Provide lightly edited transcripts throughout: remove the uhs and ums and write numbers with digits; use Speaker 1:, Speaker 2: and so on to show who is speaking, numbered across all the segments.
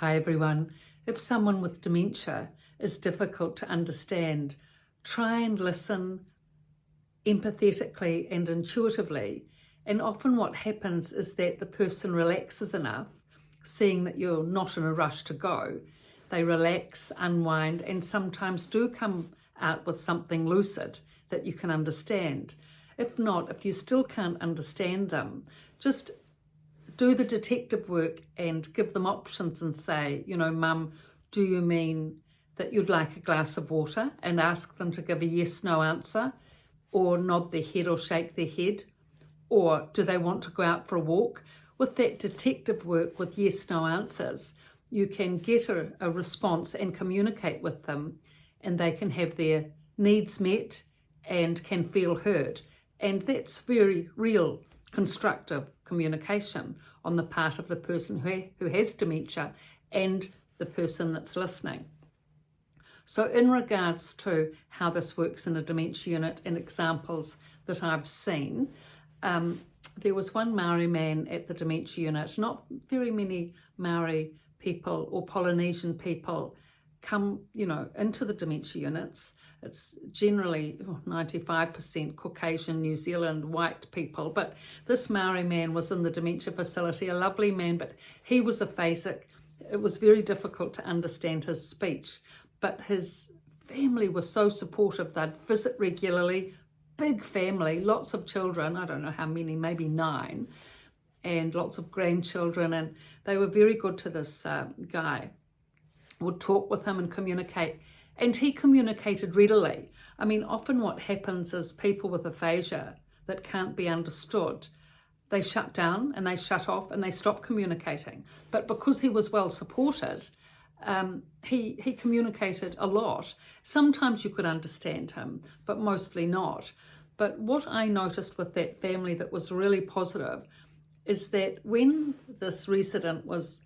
Speaker 1: Hi everyone. If someone with dementia is difficult to understand, try and listen empathetically and intuitively. And often what happens is that the person relaxes enough, seeing that you're not in a rush to go. They relax, unwind, and sometimes do come out with something lucid that you can understand. If not, if you still can't understand them, just do the detective work and give them options and say, Mum, do you mean that you'd like a glass of water? And ask them to give a yes, no answer, or nod their head or shake their head, or do they want to go out for a walk? With that detective work with yes, no answers, you can get a response and communicate with them, and they can have their needs met and can feel heard. And that's very real constructive communication on the part of the person who has dementia and the person that's listening. So in regards to how this works in a dementia unit and examples that I've seen, there was one Maori man at the dementia unit. Not very many Maori people or Polynesian people come, into the dementia units. It's generally 95% Caucasian, New Zealand, white people. But this Maori man was in the dementia facility, a lovely man, but he was aphasic. It was very difficult to understand his speech. But his family was so supportive. They'd visit regularly, big family, lots of children, I don't know how many, maybe 9, and lots of grandchildren. And they were very good to this guy. Would talk with him and communicate. And he communicated readily. I mean, often what happens is people with aphasia that can't be understood, they shut down and they shut off and they stop communicating. But because he was well supported, he communicated a lot. Sometimes you could understand him, but mostly not. But what I noticed with that family that was really positive is that when this resident was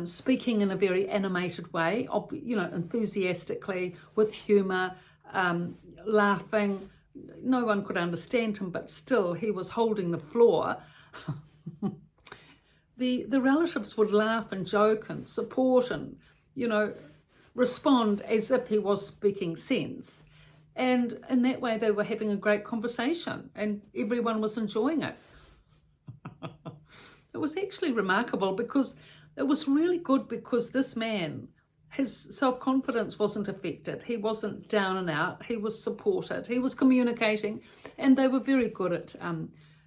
Speaker 1: speaking in a very animated way, enthusiastically, with humour, laughing. No one could understand him, but still he was holding the floor. The relatives would laugh and joke and support and, respond as if he was speaking sense. And in that way they were having a great conversation and everyone was enjoying it. It was actually remarkable because it was really good because this man, his self-confidence wasn't affected. He wasn't down and out. He was supported. He was communicating, and they were very good at,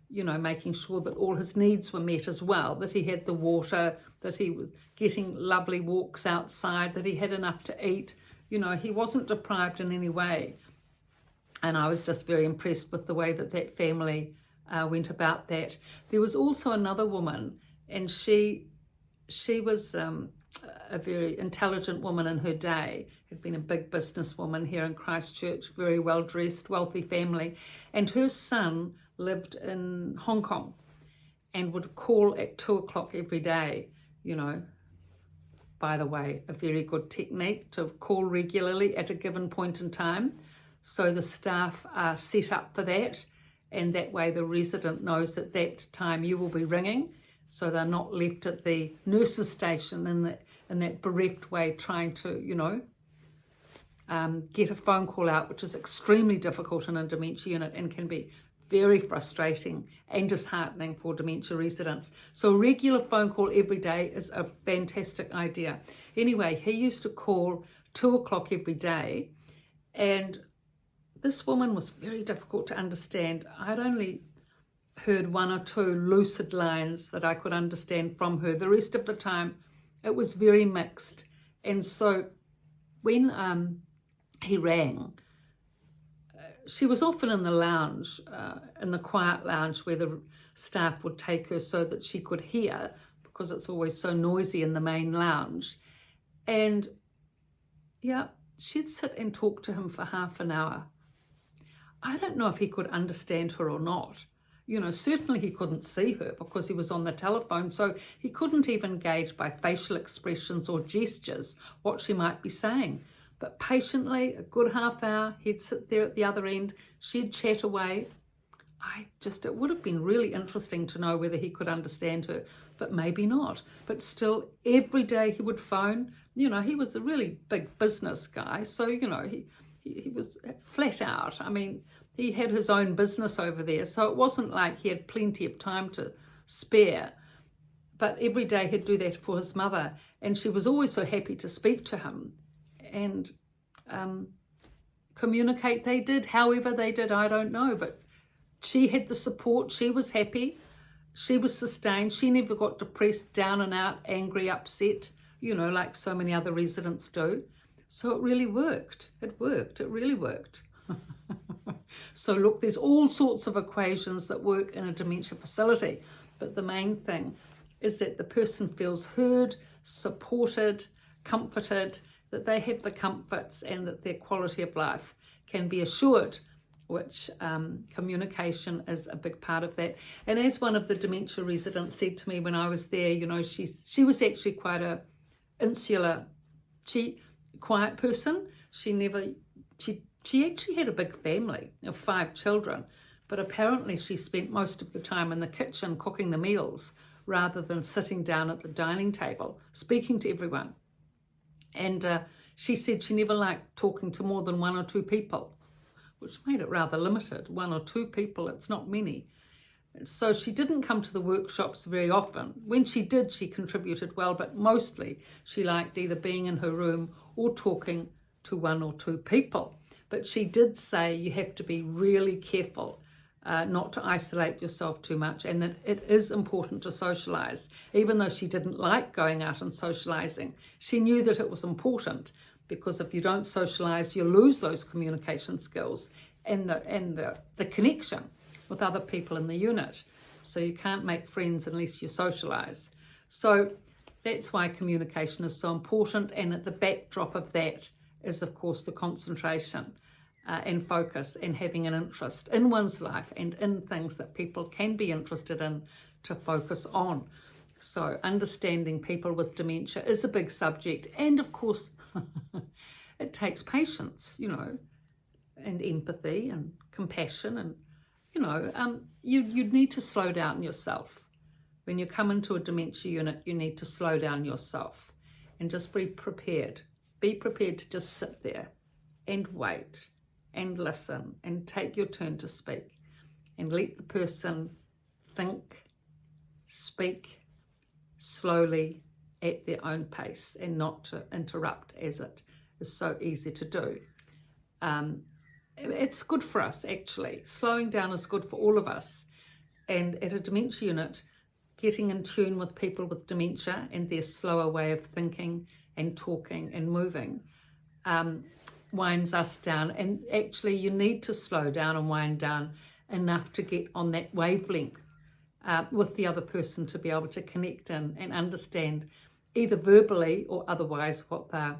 Speaker 1: making sure that all his needs were met as well, that he had the water, that he was getting lovely walks outside, that he had enough to eat. He wasn't deprived in any way. And I was just very impressed with the way that family went about that. There was also another woman, and she was a very intelligent woman in her day, had been a big businesswoman here in Christchurch, very well dressed, wealthy family, and her son lived in Hong Kong and would call at 2 o'clock every day. By the way, a very good technique to call regularly at a given point in time. So the staff are set up for that, and that way the resident knows that time you will be ringing. So they're not left at the nurse's station in that bereft way trying to, get a phone call out, which is extremely difficult in a dementia unit and can be very frustrating and disheartening for dementia residents. So a regular phone call every day is a fantastic idea. Anyway, he used to call 2 o'clock every day, and this woman was very difficult to understand. I'd only heard 1 or 2 lucid lines that I could understand from her. The rest of the time it was very mixed. And so when he rang, she was often in the lounge, in the quiet lounge where the staff would take her so that she could hear, because it's always so noisy in the main lounge. And she'd sit and talk to him for half an hour. I don't know if he could understand her or not. Certainly he couldn't see her because he was on the telephone, so he couldn't even gauge by facial expressions or gestures what she might be saying. But patiently, a good half hour, he'd sit there at the other end, she'd chat away. it would have been really interesting to know whether he could understand her, but maybe not. But still, every day he would phone. He was a really big business guy, so, he was flat out. I mean, he had his own business over there, so it wasn't like he had plenty of time to spare. But every day he'd do that for his mother, and she was always so happy to speak to him. And communicate they did, however they did, I don't know, but she had the support, she was happy, she was sustained, she never got depressed, down and out, angry, upset, like so many other residents do. So it really worked. It really worked. So look, there's all sorts of equations that work in a dementia facility, but the main thing is that the person feels heard, supported, comforted, that they have the comforts and that their quality of life can be assured, which communication is a big part of that. And as one of the dementia residents said to me when I was there, she was actually quite a insular, quiet person. She actually had a big family of 5 children, but apparently she spent most of the time in the kitchen cooking the meals rather than sitting down at the dining table, speaking to everyone. And she said she never liked talking to more than 1 or 2 people, which made it rather limited. 1 or 2 people, it's not many. So she didn't come to the workshops very often. When she did, she contributed well, but mostly she liked either being in her room or talking to 1 or 2 people. But she did say you have to be really careful not to isolate yourself too much, and that it is important to socialize. Even though she didn't like going out and socializing, she knew that it was important, because if you don't socialize, you lose those communication skills and the connection with other people in the unit. So you can't make friends unless you socialize. So that's why communication is so important, and at the backdrop of that is, of course, the concentration and focus and having an interest in one's life and in things that people can be interested in to focus on. So understanding people with dementia is a big subject, and of course it takes patience, and empathy and compassion, and you'd need to slow down yourself. When you come into a dementia unit, you need to slow down yourself and just be prepared. Be prepared to just sit there and wait and listen and take your turn to speak, and let the person think, speak slowly at their own pace, and not to interrupt, as it is so easy to do. It's good for us, actually. Slowing down is good for all of us. And at a dementia unit, getting in tune with people with dementia and their slower way of thinking and talking and moving winds us down. And actually, you need to slow down and wind down enough to get on that wavelength with the other person, to be able to connect and understand, either verbally or otherwise, what they're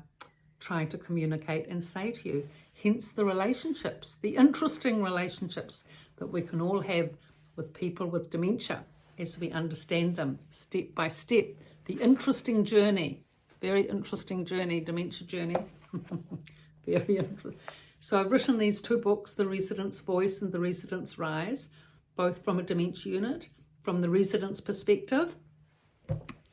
Speaker 1: trying to communicate and say to you. Hence the relationships, the interesting relationships that we can all have with people with dementia as we understand them step by step. The interesting journey, very interesting journey, dementia journey. Very interesting. So I've written these 2 books, The Resident's Voice and The Resident's Rise, both from a dementia unit, from the resident's perspective.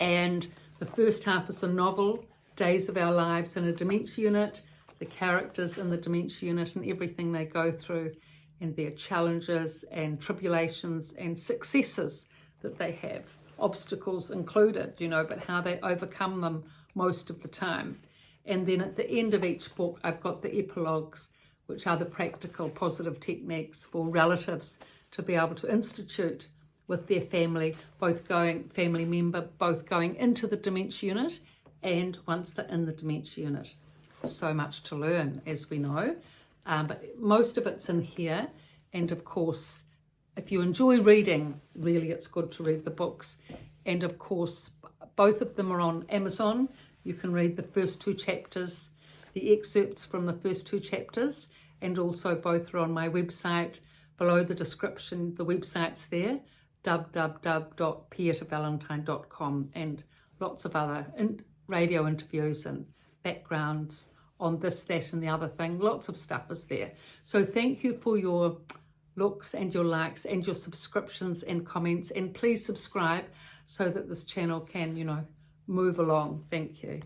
Speaker 1: And the first half is a novel, Days of Our Lives in a Dementia Unit, the characters in the dementia unit and everything they go through, and their challenges and tribulations and successes that they have, obstacles included, but how they overcome them most of the time. And then at the end of each book, I've got the epilogues, which are the practical positive techniques for relatives to be able to institute with their family, both going into the dementia unit and once they're in the dementia unit. So much to learn, as we know, but most of it's in here. And of course, if you enjoy reading, really it's good to read the books. And of course, both of them are on Amazon. You can read the first 2 chapters, the excerpts from the first 2 chapters, and also both are on my website. Below the description, the website's there, www.pietavalentine.com, and lots of other radio interviews and backgrounds on this, that and the other thing. Lots of stuff is there. So thank you for your looks and your likes and your subscriptions and comments. And please subscribe so that this channel can, move along. Thank you.